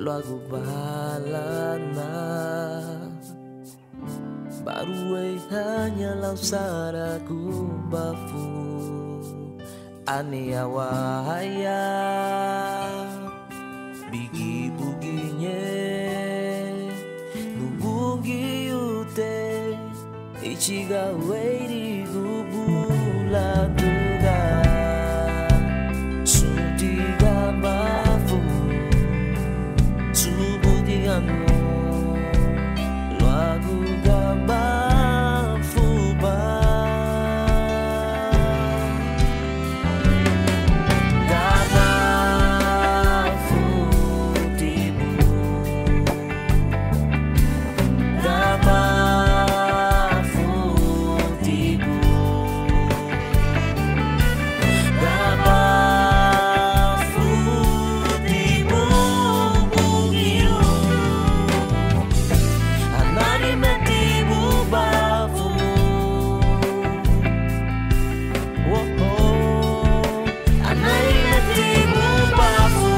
lagu balana baru hanyalah saraku bafu ane awaya bigi buginye nubungi ute ichiga weiri gubula tuga sutiga bafu subudiano lagu gambar fuba gambar futibu gambar futibu gambar futibu bugiu anari metibu bafu anari metibu bafu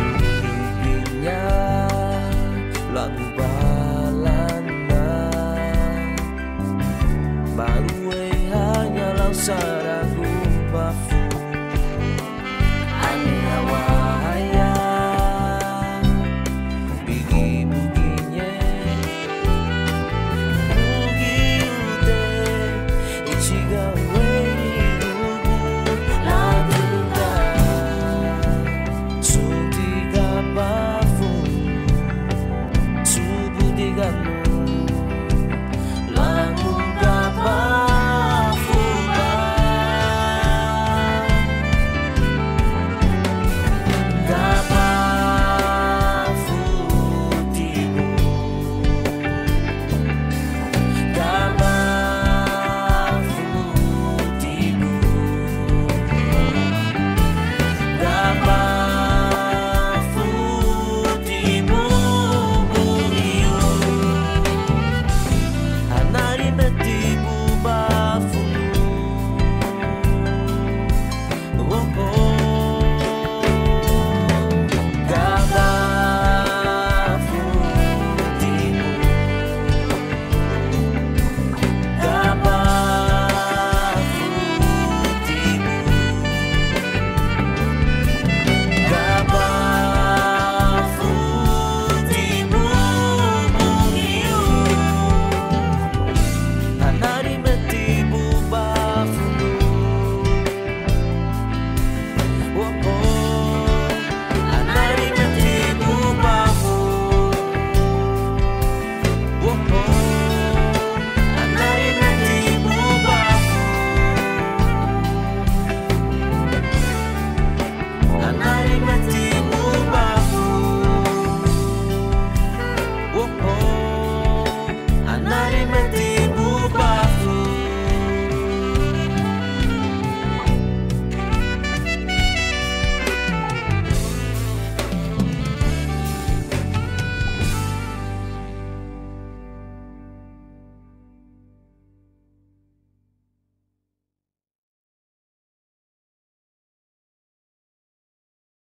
Lubinya lagu balana baru hanyalah saragu bafu ane awaya bigi buginye bugi ute ichiga